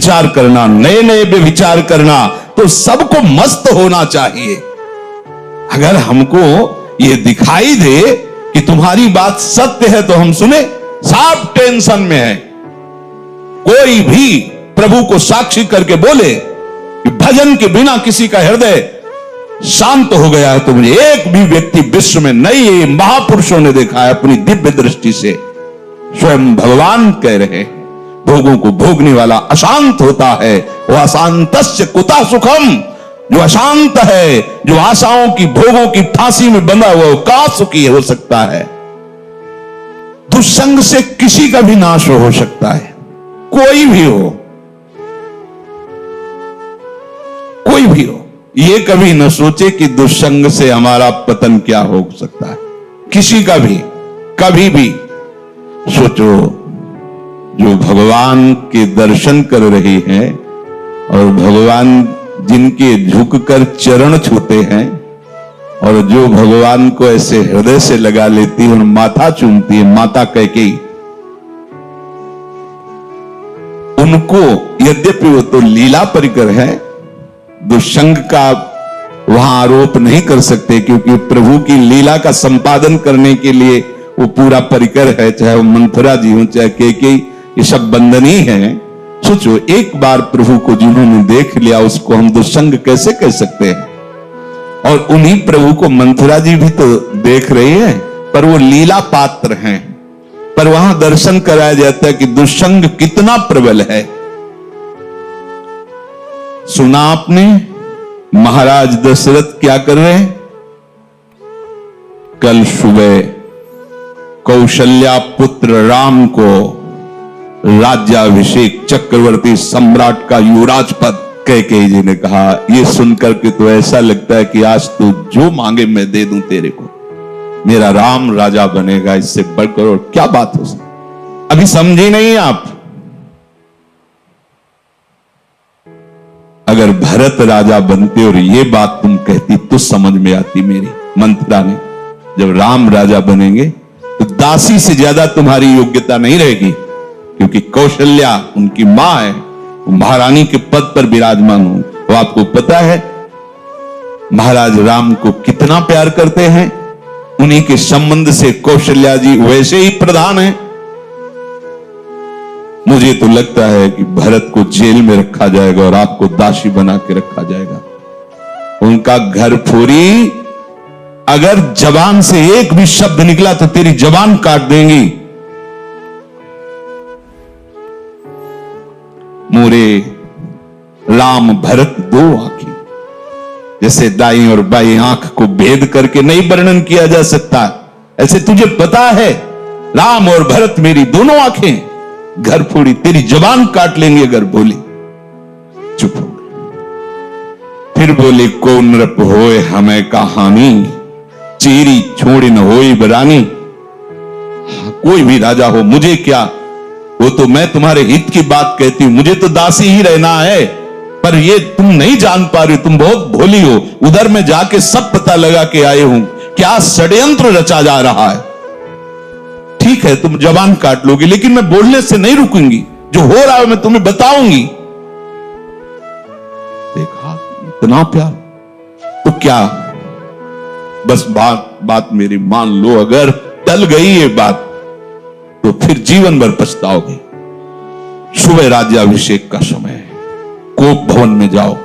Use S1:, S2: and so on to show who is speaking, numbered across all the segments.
S1: विचार करना, नए नए पे विचार करना, तो सबको मस्त होना चाहिए। अगर हमको ये दिखाई दे कि तुम्हारी बात सत्य है तो हम सुने, सब टेंशन में है। कोई भी प्रभु को साक्षी करके बोले कि भजन के बिना किसी का हृदय शांत हो गया है, तो मुझे एक भी व्यक्ति विश्व में नहीं, महापुरुषों ने देखा है अपनी दिव्य दृष्टि से। स्वयं भगवान कह रहे हैं, भोगों को भोगने वाला अशांत होता है, वह अशांतस्य कुतः सुखम। जो अशांत है, जो आशाओं की भोगों की फांसी में बंधा हुआ, का सुखी हो सकता है। दुष्संग से किसी का भी नाश हो सकता है, कोई भी हो, कोई भी हो। ये कभी न सोचे कि दुष्संग से हमारा पतन क्या हो सकता है, किसी का भी कभी भी। सोचो, जो भगवान के दर्शन कर रही है और भगवान जिनके झुककर चरण छूते हैं, और जो भगवान को ऐसे हृदय से लगा लेती है और माथा चूमती है, माता कैकेयी, उनको यद्यपि वो तो लीला परिकर है, दुष्संग का वहां आरोप नहीं कर सकते, क्योंकि प्रभु की लीला का संपादन करने के लिए वो पूरा परिकर है। चाहे वो मंथरा जी हो, चाहे कैकेयी, ये सब बंधनी है। सोचो, एक बार प्रभु को जिन्होंने देख लिया, उसको हम दुष्संग कैसे कह सकते हैं। और उन्हीं प्रभु को मंथरा जी भी तो देख रही है, पर वो लीला पात्र हैं। पर वहां दर्शन कराया जाता है कि दुष्संग कितना प्रबल है। सुना आपने महाराज दशरथ क्या कर रहे हैं? कल सुबह कौशल्या पुत्र राम को राज्याभिषेक, चक्रवर्ती सम्राट का युवराज पद कैकेयी जी ने कहा। ये सुनकर के तो ऐसा लगता है कि आज तू जो मांगे मैं दे दूं तेरे को, मेरा राम राजा बनेगा, इससे बढ़कर और क्या बात हो सकती। अभी समझी नहीं आप? अगर भरत राजा बनते और ये बात तुम कहती तो समझ में आती मेरी। मंथरा ने, जब राम राजा बनेंगे तो दासी से ज्यादा तुम्हारी योग्यता नहीं रहेगी, क्योंकि कौशल्या उनकी मां है, वो महारानी के पद पर विराजमान हो। वो आपको पता है महाराज राम को कितना प्यार करते हैं, उन्हीं के संबंध से कौशल्या जी वैसे ही प्रधान है। मुझे तो लगता है कि भरत को जेल में रखा जाएगा और आपको दासी बना के रखा जाएगा। उनका घर फोरी, अगर जबान से एक भी शब्द निकला तो तेरी जबान काट देंगी। मोरे राम भरत दो आंखें, जैसे दाई और बाई आंख को भेद करके नहीं वर्णन किया जा सकता, ऐसे तुझे पता है राम और भरत मेरी दोनों आंखें, घर फोड़ी तेरी जबान काट लेंगे अगर बोली। चुप हो गए। फिर बोले, को नृप होए हमें कहानी, चेरी छोड़ी न होई बरानी। कोई भी राजा हो, मुझे क्या, वो तो मैं तुम्हारे हित की बात कहती हूं, मुझे तो दासी ही रहना है। पर ये तुम नहीं जान पा रही, तुम बहुत भोली हो। उधर में जाके सब पता लगा के आए हूं, क्या षड्यंत्र रचा जा रहा है। ठीक है, तुम जबान काट लोगे, लेकिन मैं बोलने से नहीं रुकूंगी, जो हो रहा है मैं तुम्हें बताऊंगी। देखा, इतना प्यार। तो क्या बस बात मेरी मान लो, अगर टल गई ये बात तो फिर जीवन भर पछताओगे। सुबह राज्याभिषेक का समय है, कोप भवन में जाओ।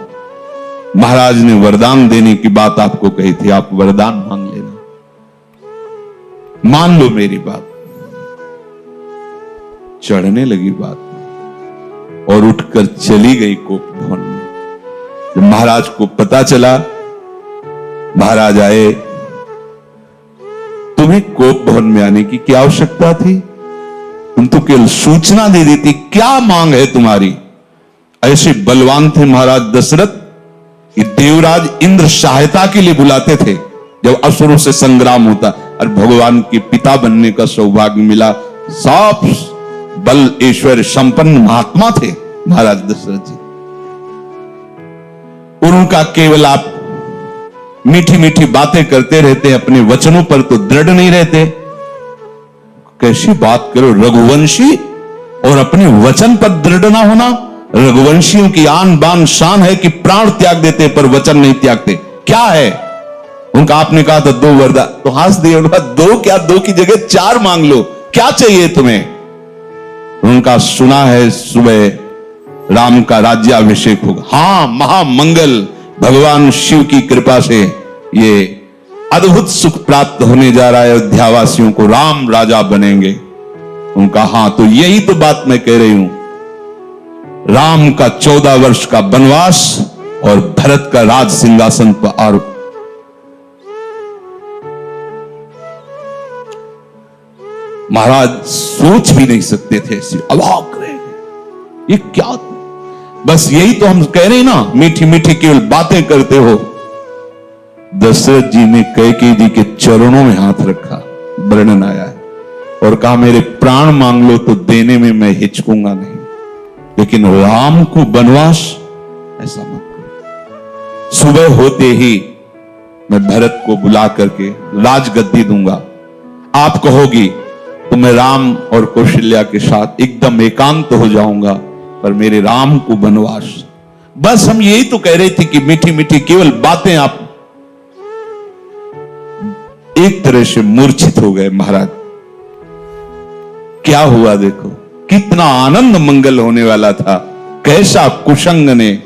S1: महाराज ने वरदान देने की बात आपको कही थी, आप वरदान मांग लेना, मान लो मेरी बात। चढ़ने लगी बात और उठकर चली गई कोप भवन में। जब महाराज को पता चला, महाराज आए, तुम्हें कोप भवन में आने की क्या आवश्यकता थी? तुम तो केवल सूचना दे दी थी, क्या मांग है तुम्हारी? ऐसे बलवान थे महाराज दशरथ कि देवराज इंद्र सहायता के लिए बुलाते थे जब असुरों से संग्राम होता, और भगवान के पिता बनने का सौभाग्य मिला। सब बल ऐश्वर्य संपन्न महात्मा थे महाराज दशरथ जी, और उनका केवल आप मीठी मीठी बातें करते रहते, अपने वचनों पर तो दृढ़ नहीं रहते। कैसी बात करो, रघुवंशी और अपने वचन पर दृढ़ ना होना, रघुवंशियों की आन बान शान है कि प्राण त्याग देते पर वचन नहीं त्यागते। क्या है उनका? आपने कहा था 2 वरदान, तो हंस दिए। उनका 2 क्या, 2 की जगह 4 मांग लो, क्या चाहिए तुम्हें? उनका सुना है सुबह राम का राज्याभिषेक होगा। हां, महामंगल, भगवान शिव की कृपा से ये अद्भुत सुख प्राप्त होने जा रहा है, अयोध्यावासियों को राम राजा बनेंगे। उनका हां, तो यही तो बात मैं कह रही हूं। राम का 14 वर्ष का वनवास और भरत का राज सिंहासन पर आरोप। महाराज सोच भी नहीं सकते थे, ऐसी अवाक रहे। ये क्या? बस यही तो हम कह रहे हैं ना, मीठी मीठी केवल बातें करते हो। दशरथ जी ने कैकेयी जी के चरणों में हाथ रखा, वर्णन आया है, और कहा मेरे प्राण मांग लो तो देने में मैं हिचकूंगा नहीं, लेकिन राम को वनवास ऐसा मत करो। सुबह होते ही मैं भरत को बुला करके राजगद्दी दूंगा। आप कहोगी तो मैं राम और कौशल्या के साथ एकदम एकांत हो जाऊंगा, पर मेरे राम को वनवास। बस हम यही तो कह रहे थे कि मीठी मीठी केवल बातें। आप एक तरह से मूर्छित हो गए महाराज। क्या हुआ देखो, कितना आनंद मंगल होने वाला था, कैसा कुशंग ने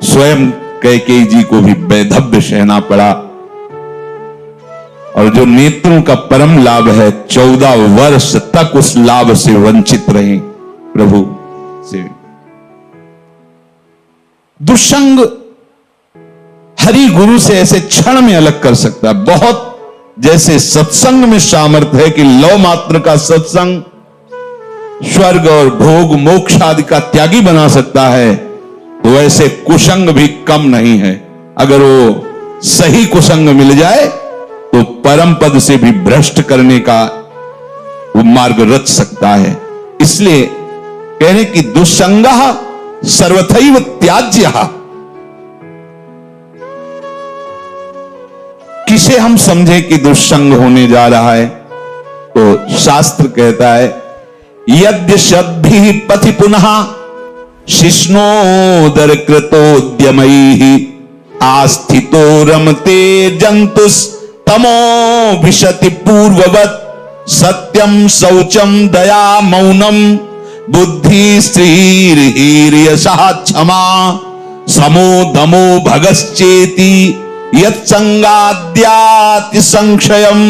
S1: स्वयं कैकेयी जी को भी वैधव्य सहना पड़ा। और जो नेत्रों का परम लाभ है, 14 वर्ष तक उस लाभ से वंचित रहे प्रभु से। दुष्संग हरि गुरु से ऐसे क्षण में अलग कर सकता है। बहुत जैसे सत्संग में सामर्थ्य है कि लौ मात्र का सत्संग स्वर्ग और भोग मोक्ष आदि का त्यागी बना सकता है, तो वैसे कुसंग भी कम नहीं है। अगर वो सही कुसंग मिल जाए तो परम पद से भी भ्रष्ट करने का वो मार्ग रच सकता है। इसलिए कह रहे कि दुस्संगः सर्वथैव त्याज्यः। किसे हम समझे कि दुस्संग होने जा रहा है? तो शास्त्र कहता है यद्य शब्भिः पथि पुनः शिष्णोदर कृतोद्यमैः आस्थितो रमते जंतुस् तमो विशति पूर्ववत् सत्यम शौचम दया मौनम बुद्धि श्रीर्यशः क्षमा समो दमो भगश्चेति यत्संगाद्याति संक्षयम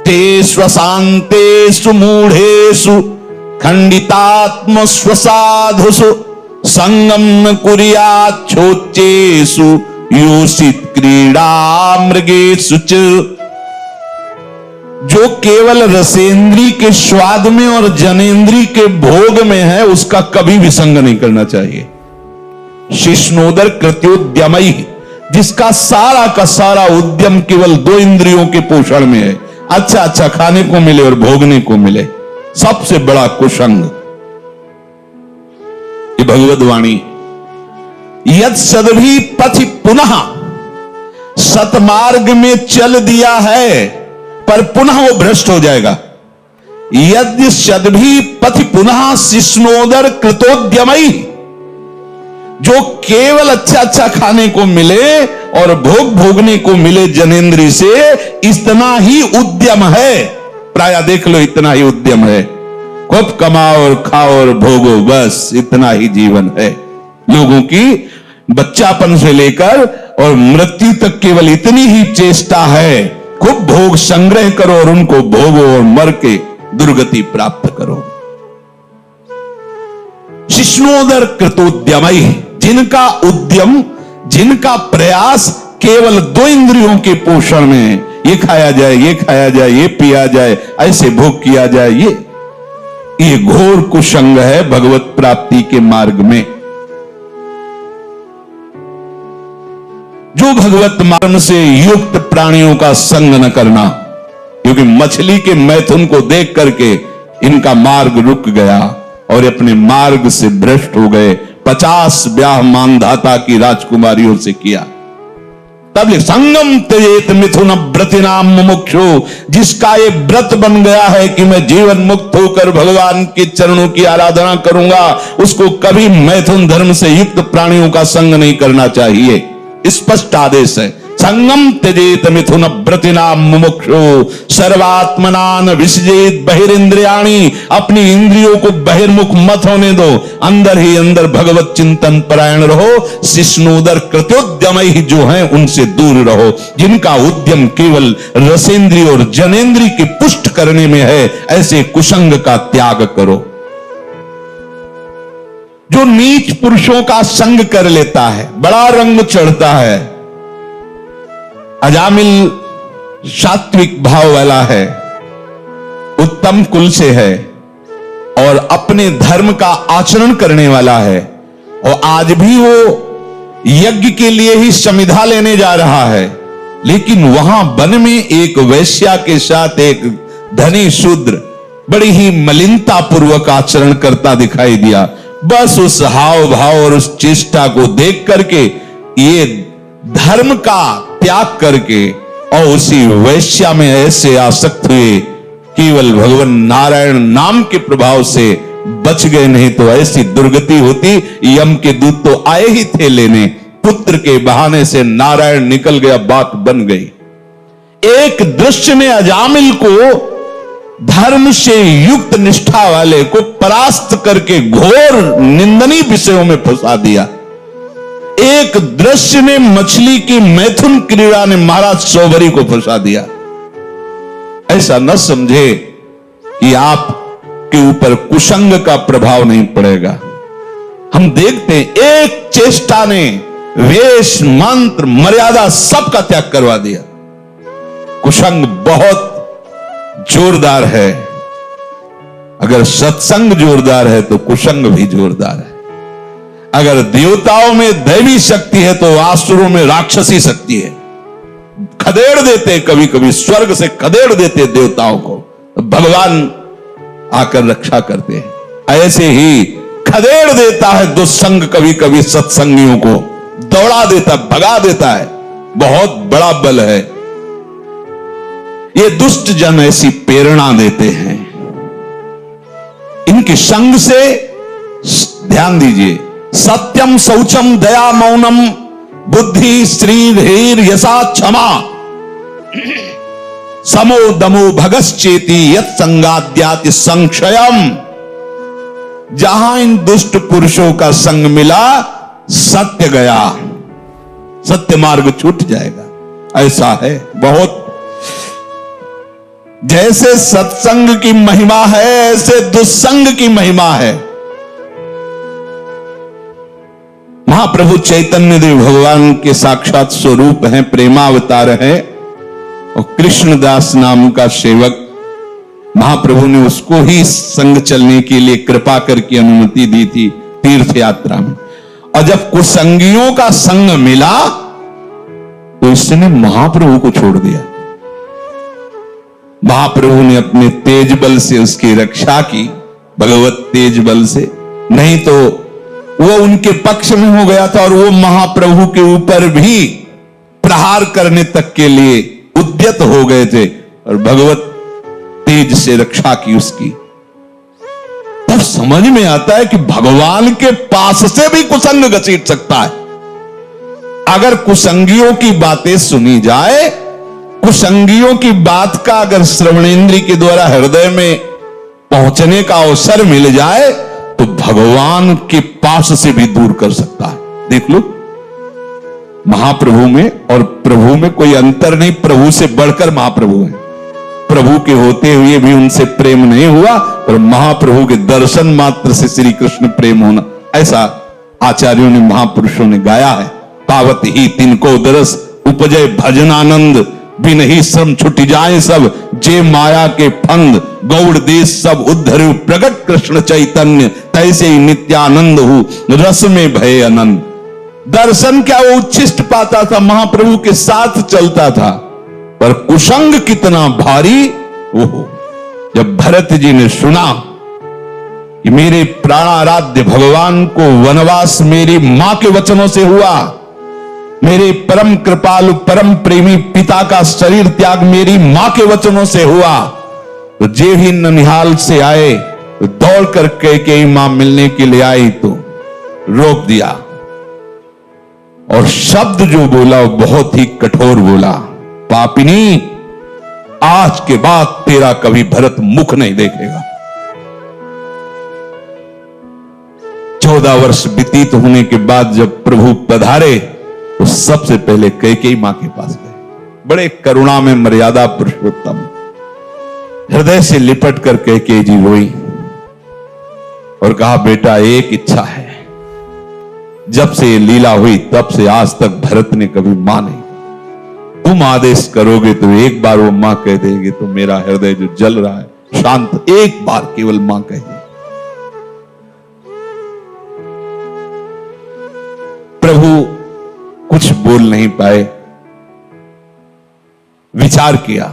S1: ते स्वशान्तेषु मूढ़ेषु खंडितात्म स्वसाधुषु संगम कुर्याच्छोच्चेषु योषित क्रीड़ा मृगेषु च। जो केवल रसेंद्री के स्वाद में और जनेंद्री के भोग में है, उसका कभी भी संग नहीं करना चाहिए। शिष्णोदर कृत्योद्यमई, जिसका सारा का सारा उद्यम केवल 2 इंद्रियों के पोषण में है, अच्छा अच्छा खाने को मिले और भोगने को मिले, सबसे बड़ा कुसंग। ये भगवद वाणी। यद सदभी पथि पुनः, सतमार्ग में चल दिया है पर पुनः वो भ्रष्ट हो जाएगा। यदि सदभी पथि पुनः शिष्णोदर कृतोद्यमई, जो केवल अच्छा अच्छा खाने को मिले और भोग भोगने को मिले जनेंद्री से, इतना ही उद्यम है। प्राय देख लो, इतना ही उद्यम है। खूब कमाओ और खाओ और भोगो, बस इतना ही जीवन है लोगों की। बच्चापन से लेकर और मृत्यु तक केवल इतनी ही चेष्टा है, खूब भोग संग्रह करो और उनको भोगो और मर के दुर्गति प्राप्त करो। शिष्णोदर कृतोद्यमई, जिनका उद्यम, जिनका प्रयास केवल 2 इंद्रियों के पोषण में है, ये खाया जाए, ये खाया जाए, ये पिया जाए, ऐसे भोग किया जाए, ये घोर कुसंग है भगवत प्राप्ति के मार्ग में। जो भगवत मार्ग से युक्त प्राणियों का संग न करना, क्योंकि मछली के मैथुन को देख करके इनका मार्ग रुक गया और अपने मार्ग से भ्रष्ट हो गए। 50 ब्याह मानधाता की राजकुमारियों से किया, तब संगम त्यजेत मिथुन व्रतिनाम मुमुक्षु, जिसका ये व्रत बन गया है कि मैं जीवन मुक्त होकर भगवान के चरणों की आराधना करूंगा, उसको कभी मैथुन धर्म से युक्त प्राणियों का संग नहीं करना चाहिए। स्पष्ट आदेश है, संगम त्यजेत मिथुन व्रतिनाम मुमुक्षु सर्वात्मनान विसजेत बहिरिंद्रियाणि, अपनी इंद्रियों को बहिर्मुख मत होने दो, अंदर ही अंदर भगवत चिंतन परायण रहो। शिष्णोदर कृत्योद्यम ही जो हैं उनसे दूर रहो, जिनका उद्यम केवल रसेंद्रिय और जनेन्द्रिय की पुष्ट करने में है, ऐसे कुसंग का त्याग करो। जो नीच पुरुषों का संग कर लेता है, बड़ा रंग चढ़ता है, अजामिल सात्विक भाव वाला है, उत्तम कुल से है और अपने धर्म का आचरण करने वाला है, और आज भी वो यज्ञ के लिए ही समिधा लेने जा रहा है, लेकिन वहां वन में एक वैश्या के साथ एक धनी शूद्र बड़ी ही मलिनता पूर्वक आचरण करता दिखाई दिया। बस उस हाव भाव और उस चेष्टा को देख करके ये धर्म का त्याग करके और उसी वैश्या में ऐसे आसक्त हुए, केवल भगवान नारायण नाम के प्रभाव से बच गए, नहीं तो ऐसी दुर्गति होती। यम के दूत तो आए ही थे लेने, पुत्र के बहाने से नारायण निकल गया, बात बन गई। एक दृश्य ने अजामिल को धर्म से युक्त निष्ठा वाले को परास्त करके घोर निंदनीय विषयों में फंसा दिया। एक दृश्य ने मछली की मैथुन क्रीड़ा ने महाराज सौभरी को फंसा दिया। ऐसा न समझे कि आप के ऊपर कुसंग का प्रभाव नहीं पड़ेगा। हम देखते हैं एक चेष्टा ने वेश मंत्र मर्यादा सबका त्याग करवा दिया। कुसंग बहुत जोरदार है, अगर सत्संग जोरदार है तो कुसंग भी जोरदार है। अगर देवताओं में दैवी शक्ति है तो आसुरों में राक्षसी शक्ति है। खदेड़ देते, कभी कभी स्वर्ग से खदेड़ देते देवताओं को, भगवान आकर रक्षा करते हैं। ऐसे ही खदेड़ देता है दुस्संग कभी कभी सत्संगियों को, दौड़ा देता, भगा देता है। बहुत बड़ा बल है। ये दुष्ट जन ऐसी प्रेरणा देते हैं। इनके संग से ध्यान दीजिए, सत्यम शौचम दया मौनम बुद्धि श्री धीर यशा क्षमा समो दमो भगश्चेति यत् संगाद्याति संक्षयम। जहां इन दुष्ट पुरुषों का संग मिला, सत्य गया, सत्य मार्ग छूट जाएगा। ऐसा है बहुत। जैसे सत्संग की महिमा है, ऐसे दुस्संग की महिमा है। महाप्रभु चैतन्य देव भगवान के साक्षात स्वरूप हैं, प्रेमावतार हैं, और कृष्णदास नाम का सेवक, महाप्रभु ने उसको ही संग चलने के लिए कृपा करके अनुमति दी थी तीर्थ यात्रा में। और जब कुसंगियों का संग मिला तो इसने महाप्रभु को छोड़ दिया। महाप्रभु ने अपने तेज बल से उसकी रक्षा की, भगवत तेज बल से, नहीं तो वो उनके पक्ष में हो गया था और वो महाप्रभु के ऊपर भी प्रहार करने तक के लिए उद्यत हो गए थे, और भगवत तेज से रक्षा की उसकी। तब समझ में आता है कि भगवान के पास से भी कुसंग घसीट सकता है। अगर कुसंगियों की बातें सुनी जाए, कुसंगियों की बात का अगर श्रवणेन्द्रिय के द्वारा हृदय में पहुंचने का अवसर मिल जाए, तो भगवान के पास से भी दूर कर सकता है। देख लो, महाप्रभु में और प्रभु में कोई अंतर नहीं, प्रभु से बढ़कर महाप्रभु है। प्रभु के होते हुए भी उनसे प्रेम नहीं हुआ, और महाप्रभु के दर्शन मात्र से श्री कृष्ण प्रेम होना, ऐसा आचार्यों ने, महापुरुषों ने गाया है। पावत ही तिनको दरस उपजय भजनानंद, बिन ही श्रम छुट जाए सब, जे माया के फंद गौड़ देश सब उद्धर प्रगट कृष्ण चैतन्य, तैसे ही नित्यानंद हूं रस में भय अनंत। दर्शन क्या वो उच्छिष्ट पाता था, महाप्रभु के साथ चलता था, पर कुसंग कितना भारी। ओहो, जब भरत जी ने सुना कि मेरे प्राणाराध्य भगवान को वनवास मेरी मां के वचनों से हुआ, मेरे परम कृपालु परम प्रेमी पिता का शरीर त्याग मेरी मां के वचनों से हुआ। तो जे ही ननिहाल से आए तो दौड़ कर कैकेयी मां मिलने के लिए आई तो रोक दिया, और शब्द जो बोला वो बहुत ही कठोर बोला, पापिनी, आज के बाद तेरा कभी भरत मुख नहीं देखेगा। 14 वर्ष व्यतीत होने के बाद जब प्रभु पधारे तो सबसे पहले कैकेयी मां के पास गए। बड़े करुणा में मर्यादा पुरुषोत्तम हृदय से लिपट कर कैकेयी जी रोई और कहा, बेटा एक इच्छा है, जब से ये लीला हुई तब से आज तक भरत ने कभी मां नहीं, तुम आदेश करोगे तो एक बार वो मां कह देगी तो मेरा हृदय जो जल रहा है शांत, एक बार केवल मां कह दे। प्रभु कुछ बोल नहीं पाए, विचार किया।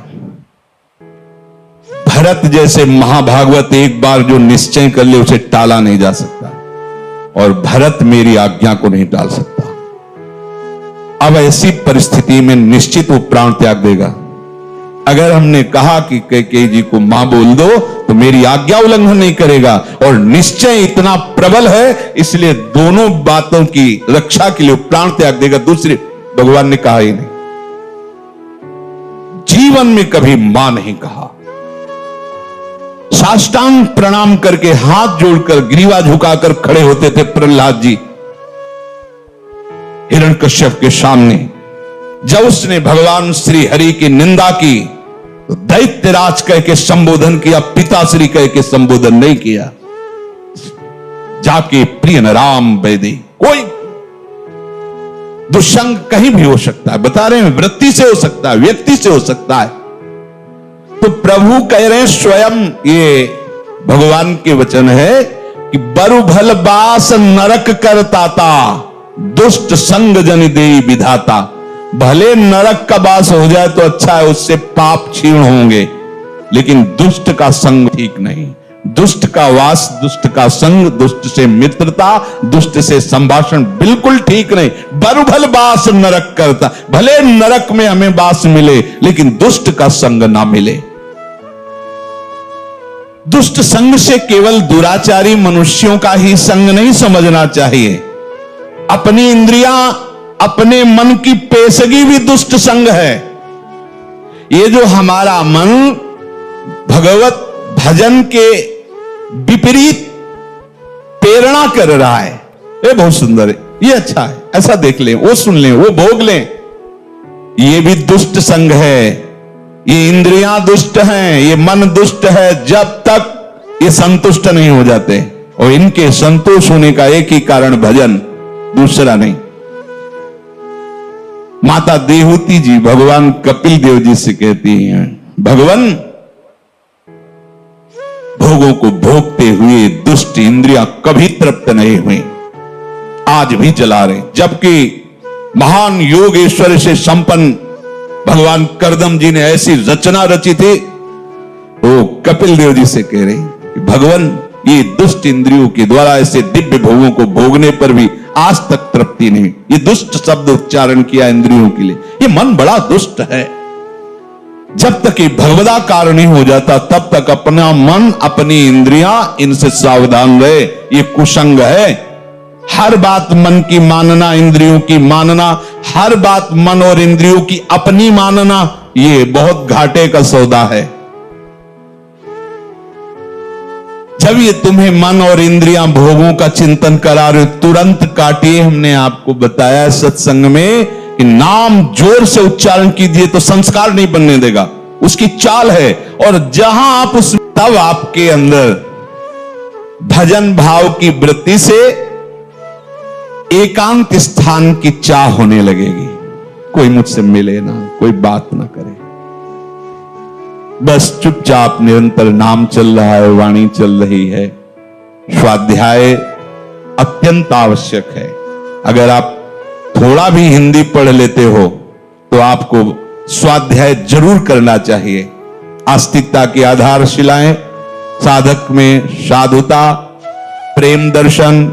S1: भरत जैसे महाभागवत एक बार जो निश्चय कर ले उसे टाला नहीं जा सकता, और भरत मेरी आज्ञा को नहीं टाल सकता। अब ऐसी परिस्थिति में निश्चित वो प्राण त्याग देगा। अगर हमने कहा कि कैकेयी जी को मां बोल दो तो मेरी आज्ञा उल्लंघन नहीं करेगा, और निश्चय इतना प्रबल है इसलिए दोनों बातों की रक्षा के लिए प्राण त्याग देगा। दूसरे भगवान ने कहा ही नहीं, जीवन में कभी मां नहीं कहा। साष्टांग प्रणाम करके हाथ जोड़कर ग्रीवा झुकाकर खड़े होते थे प्रहलाद जी हिरण्यकश्यप के सामने। जब उसने भगवान श्री हरि की निंदा की तो दैत्यराज कह के संबोधन किया, पिताश्री कह के संबोधन नहीं किया। जाके प्रिय राम वैदे, कोई दुष्संग कहीं भी हो सकता है, बता रहे हैं, वृत्ति से हो सकता है, व्यक्ति से हो सकता है। तो प्रभु कह रहे हैं स्वयं, ये भगवान के वचन है कि बरु भल बास नरक करताता, दुष्ट संग जन देई विधाता। भले नरक का वास हो जाए तो अच्छा है, उससे पाप क्षीण होंगे, लेकिन दुष्ट का संग ठीक नहीं। दुष्ट का वास, दुष्ट का संग, दुष्ट से मित्रता, दुष्ट से संभाषण बिल्कुल ठीक नहीं। बरु भल बास नरक करता, भले नरक में हमें वास मिले लेकिन दुष्ट का संग ना मिले। दुष्ट संग से केवल दुराचारी मनुष्यों का ही संग नहीं समझना चाहिए। अपनी इंद्रियां, अपने मन की पेशगी भी दुष्ट संग है। ये जो हमारा मन भगवत भजन के विपरीत प्रेरणा कर रहा है, ये बहुत सुंदर है, ये अच्छा है, ऐसा देख लें, वो सुन लें, वो भोग लें, ये भी दुष्ट संग है। ये इंद्रियां दुष्ट हैं, ये मन दुष्ट है, जब तक ये संतुष्ट नहीं हो जाते। और इनके संतोष होने का एक ही कारण भजन, दूसरा नहीं। माता देहूती जी भगवान कपिल देव जी से कहती हैं, भगवान भोगों को भोगते हुए दुष्ट इंद्रियां कभी तृप्त नहीं हुई, आज भी जला रहे। जबकि महान योगेश्वर से संपन्न भगवान करदम जी ने ऐसी रचना रची थी, वो कपिल देव जी से कह रहे कि भगवान ये दुष्ट इंद्रियों के द्वारा ऐसे दिव्य भोगों को भोगने पर भी आज तक तृप्ति नहीं। ये दुष्ट शब्द उच्चारण किया इंद्रियों के लिए, ये मन बड़ा दुष्ट है। जब तक ये भगवदाकार नहीं हो जाता तब तक अपना मन, अपनी इंद्रियां, इनसे सावधान रहे। ये कुसंग है। हर बात मन की मानना, इंद्रियों की मानना, हर बात मन और इंद्रियों की अपनी मानना, ये बहुत घाटे का सौदा है। जब ये तुम्हें मन और इंद्रियां भोगों का चिंतन करा रहे, तुरंत काटिए। हमने आपको बताया सत्संग में कि नाम जोर से उच्चारण कीजिए तो संस्कार नहीं बनने देगा, उसकी चाल है। और जहां आप उस, तब आपके अंदर भजन भाव की वृत्ति से एकांत स्थान की चाह होने लगेगी। कोई मुझसे मिले ना, कोई बात ना करे, बस चुपचाप निरंतर नाम चल रहा है, वाणी चल रही है। स्वाध्याय अत्यंत आवश्यक है। अगर आप थोड़ा भी हिंदी पढ़ लेते हो तो आपको स्वाध्याय जरूर करना चाहिए। आस्तिकता की आधारशिलाएं, साधक में साधुता, प्रेम दर्शन,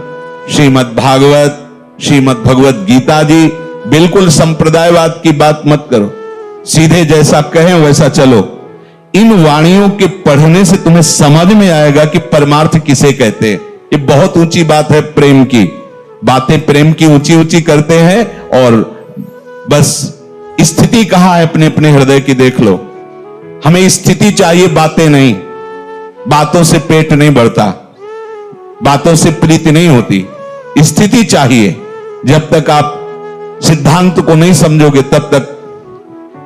S1: श्रीमद् भागवत, श्रीमद् भगवत गीता जी, बिल्कुल संप्रदायवाद की बात मत करो, सीधे जैसा कहें वैसा चलो। इन वाणियों के पढ़ने से तुम्हें समझ में आएगा कि परमार्थ किसे कहते हैं। ये बहुत ऊंची बात है, प्रेम की बातें प्रेम की ऊंची ऊंची करते हैं, और बस स्थिति कहां है अपने अपने हृदय की देख लो। हमें स्थिति चाहिए, बातें नहीं। बातों से पेट नहीं बढ़ता, बातों से प्रीति नहीं होती, स्थिति चाहिए। जब तक आप सिद्धांत को नहीं समझोगे तब तक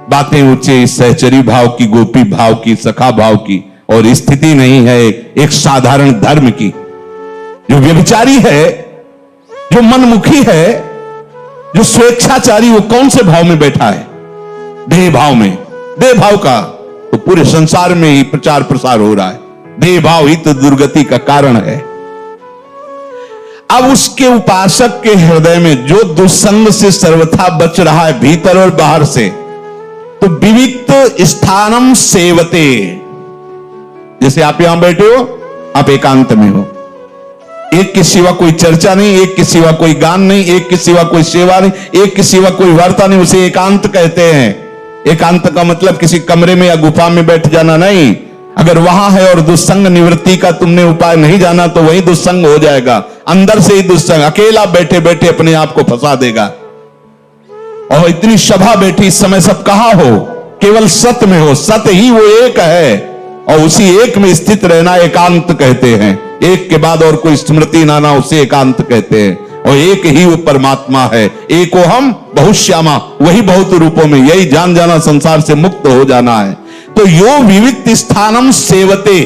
S1: बातें ऊंचे सहचरी भाव की, गोपी भाव की, सखा भाव की, और स्थिति नहीं है एक साधारण धर्म की। जो व्यभिचारी है, जो मनमुखी है, जो स्वेच्छाचारी, वो कौन से भाव में बैठा है? देह भाव में। देह भाव का तो पूरे संसार में ही प्रचार प्रसार हो रहा है। देह भाव ही तो दुर्गति का कारण है। अब उसके उपासक के हृदय में जो दुस्संग से सर्वथा बच रहा है, भीतर और बाहर से, तो विविक्त स्थानम सेवते। जैसे आप यहां बैठे हो, आप एकांत में हो, एक के सिवा कोई चर्चा नहीं, एक के सिवा कोई गान नहीं, एक के सिवा कोई सेवा नहीं, एक के सिवा कोई वार्ता नहीं, उसे एकांत कहते हैं। एकांत का मतलब किसी कमरे में या गुफा में बैठ जाना नहीं। अगर वहां है और दुस्संग निवृत्ति का तुमने उपाय नहीं जाना तो वही दुस्संग हो जाएगा, अंदर से ही दुस्संग। अकेला बैठे बैठे अपने आप को फंसा देगा। और इतनी सभा बैठी, इस समय सब कहां हो? केवल सत में हो। सत ही वो एक है, और उसी एक में स्थित रहना एकांत कहते हैं। एक के बाद और कोई स्मृति ना उसे एकांत कहते हैं। और एक ही वो परमात्मा है। एको हम बहुश्यामा, वही बहुत रूपों में, यही जान जाना, संसार से मुक्त हो जाना है। तो यो विविक्त स्थानम सेवते,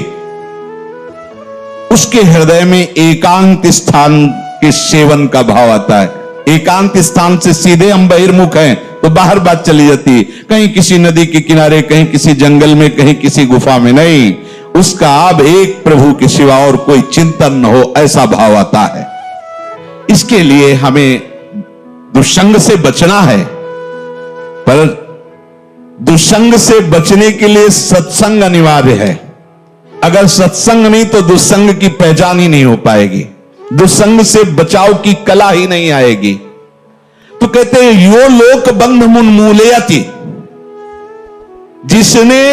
S1: उसके हृदय में एकांत स्थान के सेवन का भाव आता है। एकांत स्थान से सीधे हम बहिर्मुख हैं तो बाहर बात चली जाती है, कहीं किसी नदी के किनारे, कहीं किसी जंगल में, कहीं किसी गुफा में। नहीं, उसका अब एक प्रभु के सिवा और कोई चिंतन न हो, ऐसा भाव आता है। इसके लिए हमें दुष्संग से बचना है, पर दुष्संग से बचने के लिए सत्संग अनिवार्य है। अगर सत्संग नहीं तो दुष्संग की पहचान ही नहीं हो पाएगी, दुष्संग से बचाव की कला ही नहीं आएगी। तो कहते हैं यो लोक बंध मुन्मूलयति, जिसने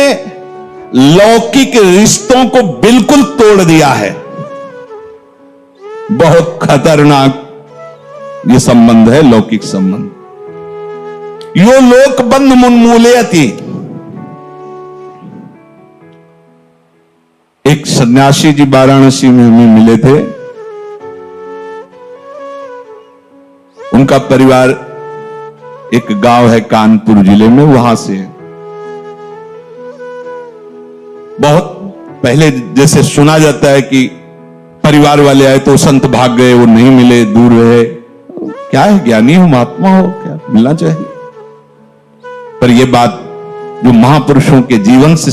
S1: लौकिक रिश्तों को बिल्कुल तोड़ दिया है। बहुत खतरनाक ये संबंध है, लौकिक संबंध। यो लोक बंध मुन्मूलयति। एक सन्यासी जी वाराणसी में हमें मिले थे। उनका परिवार एक गांव है कानपुर जिले में, वहां से है। बहुत पहले जैसे सुना जाता है कि परिवार वाले आए तो संत भाग गए, वो नहीं मिले, दूर रहे। क्या है, ज्ञानी हो, महात्मा हो, क्या मिलना चाहिए। पर यह बात जो महापुरुषों के जीवन से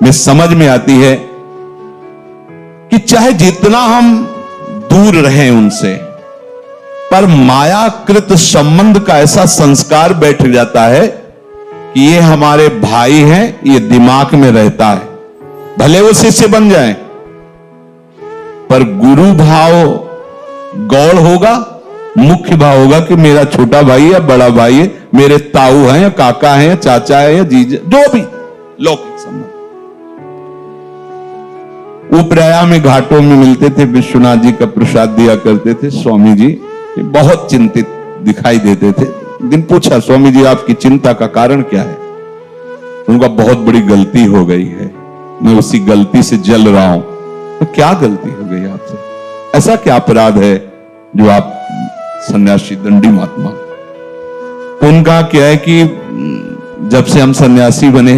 S1: में समझ में आती है कि चाहे जितना हम दूर रहें उनसे, पर मायाकृत संबंध का ऐसा संस्कार बैठ जाता है कि ये हमारे भाई हैं, ये दिमाग में रहता है। भले वो शिष्य बन जाएं, पर गुरु भाव गौड़ होगा, मुख्य भाव होगा कि मेरा छोटा भाई या बड़ा भाई है, मेरे ताऊ हैं या काका हैं या चाचा है या जीजा, जो भी लौकिक संबंध। वो प्रयाग में घाटों में मिलते थे, विश्वनाथ जी का प्रसाद दिया करते थे। स्वामी जी बहुत चिंतित दिखाई देते थे। दिन पूछा, स्वामी जी आपकी चिंता का कारण क्या है? उनका बहुत बड़ी गलती हो गई है, मैं उसी गलती से जल रहा हूं। तो क्या गलती हो गई आपसे? ऐसा क्या अपराध है जो आप सन्यासी दंडी महात्मा? तो उनका क्या है कि जब से हम सन्यासी बने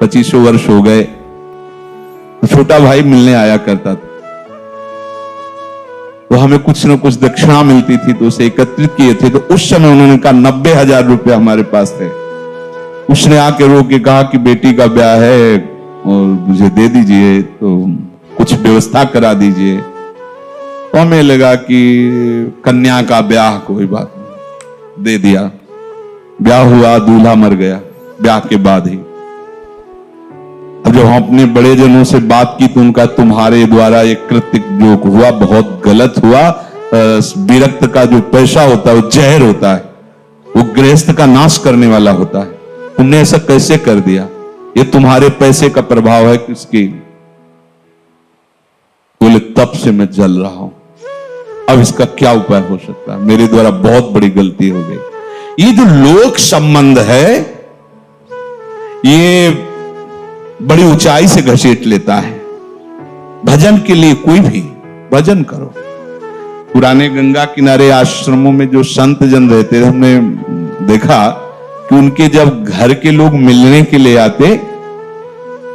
S1: 25 वर्ष हो गए, तो छोटा भाई मिलने आया करता था, तो हमें कुछ न कुछ दक्षिणा मिलती थी, तो उसे एकत्रित किए थे। तो उस समय उन्होंने कहा 90,000 रुपए हमारे पास थे। उसने आके रो के कहा कि बेटी का ब्याह है और मुझे दे दीजिए, तो कुछ व्यवस्था करा दीजिए। तो हमें लगा कि कन्या का ब्याह, कोई बात नहीं, दे दिया। ब्याह हुआ, दूल्हा मर गया ब्याह के बाद ही। अब जब हम अपने बड़े जनों से बात की तो उनका तुम्हारे द्वारा एक कृत्य जो हुआ बहुत गलत हुआ। विरक्त का जो पैसा होता है वो जहर होता है, वो गृहस्थ का नाश करने वाला होता है। तुमने ऐसा कैसे कर दिया? ये तुम्हारे पैसे का प्रभाव है किसकी? बोले तब से मैं जल रहा हूं, अब इसका क्या उपाय हो सकता है? मेरे द्वारा बहुत बड़ी गलती हो गई। ये जो लोक संबंध है ये बड़ी ऊंचाई से घसीट लेता है। भजन के लिए कोई भी भजन करो। पुराने गंगा किनारे आश्रमों में जो संत जन रहते थे, हमने देखा कि उनके जब घर के लोग मिलने के लिए आते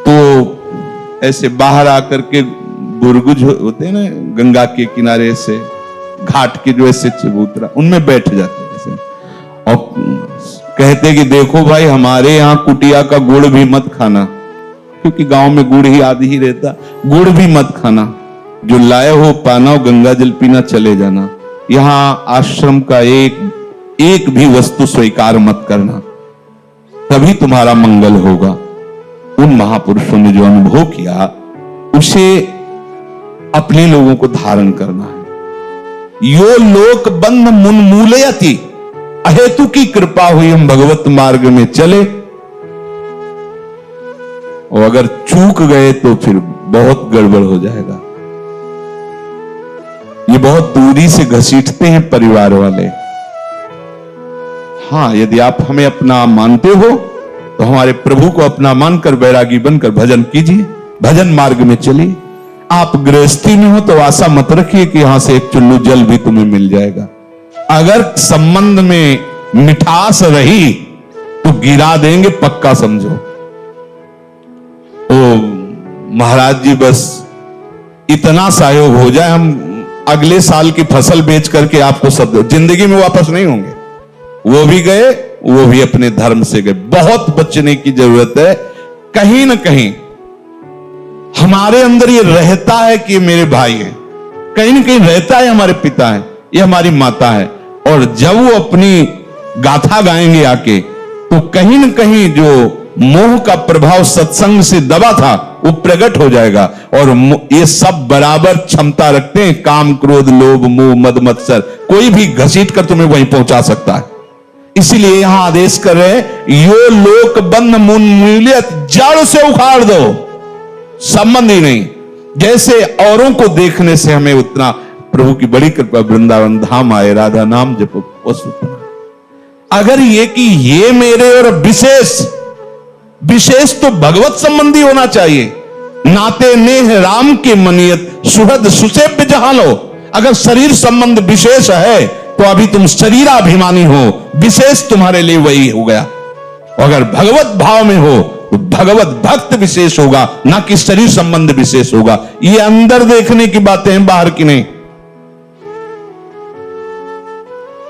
S1: तो ऐसे बाहर आकर के बुर्गुज होते हैं ना गंगा के किनारे से, घाट के जो ऐसे चबूतरा, उनमें बैठ जाते ऐसे और कहते कि देखो भाई हमारे यहां कुटिया का गुड़ भी मत खाना, क्योंकि गांव में गुड़ ही आदि ही रहता, गुड़ भी मत खाना, जो लाए हो पाना गंगा जल पीना, चले जाना। यहां आश्रम का एक भी वस्तु स्वीकार मत करना, तभी तुम्हारा मंगल होगा। उन महापुरुषों ने जो अनुभव किया उसे अपने लोगों को धारण करना है। यो लोक बंध मुन्मूलयति, अहेतु की कृपा हुई हम भगवत मार्ग में चले, और अगर चूक गए तो फिर बहुत गड़बड़ हो जाएगा। ये बहुत दूरी से घसीटते हैं परिवार वाले। हां, यदि आप हमें अपना मानते हो तो हमारे प्रभु को अपना मानकर बैरागी बनकर भजन कीजिए, भजन मार्ग में चलिए। आप गृहस्थी में हो तो आशा मत रखिए कि यहां से एक चुल्लू जल भी तुम्हें मिल जाएगा। अगर संबंध में मिठास रही तो गिरा देंगे, पक्का समझो। ओ महाराज जी बस इतना सहयोग हो जाए, हम अगले साल की फसल बेच करके आपको सब जिंदगी में वापस नहीं होंगे। वो भी गए, वो भी अपने धर्म से गए। बहुत बचने की जरूरत है। कहीं ना कहीं हमारे अंदर ये रहता है कि मेरे भाई हैं, कहीं ना कहीं रहता है हमारे पिता हैं, ये हमारी माता है, और जब वो अपनी गाथा गाएंगे आके तो कहीं ना कहीं जो मोह का प्रभाव सत्संग से दबा था वो प्रकट हो जाएगा। और ये सब बराबर क्षमता रखते हैं, काम क्रोध लोभ मोह मद मत्सर, कोई भी घसीट कर तुम्हें वहीं पहुंचा सकता है। इसीलिए यहां आदेश कर रहे हैं, यो लोक बंध मुन्मूलयत, जड़ से उखाड़ दो, संबंध ही नहीं। जैसे औरों को देखने से हमें उतना प्रभु की बड़ी कृपा, वृंदावन धाम आए, राधा नाम जपो उतना। अगर ये कि ये मेरे और विशेष तो भगवत संबंधी होना चाहिए। नाते नेह राम के मनियत, सुहृद सुसेव्य जहां लो। अगर शरीर संबंध विशेष है तो अभी तुम शरीराभिमानी हो, विशेष तुम्हारे लिए वही हो गया। अगर भगवत भाव में हो तो भगवत भक्त विशेष होगा, ना कि शरीर संबंध विशेष होगा। ये अंदर देखने की बातें हैं, बाहर की नहीं।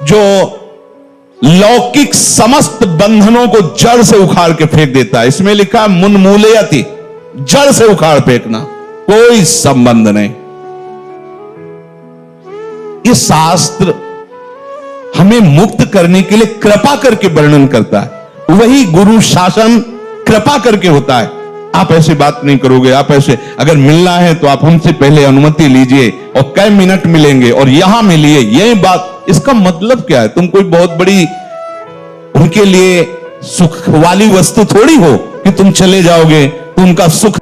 S1: जो लौकिक समस्त बंधनों को जड़ से उखाड़ के फेंक देता है, इसमें लिखा मुन्मूलयति, जड़ से उखाड़ फेंकना, कोई संबंध नहीं। ये शास्त्र हमें मुक्त करने के लिए कृपा करके वर्णन करता है। वही गुरु शासन कृपा करके होता है। आप ऐसी बात नहीं करोगे, आप ऐसे अगर मिलना है तो आप हमसे पहले अनुमति लीजिए और कई मिनट मिलेंगे और यहां मिलिए, यही बात। इसका मतलब क्या है? तुम कोई बहुत बड़ी उनके लिए सुख वाली वस्तु थोड़ी हो कि तुम चले जाओगे तो उनका सुख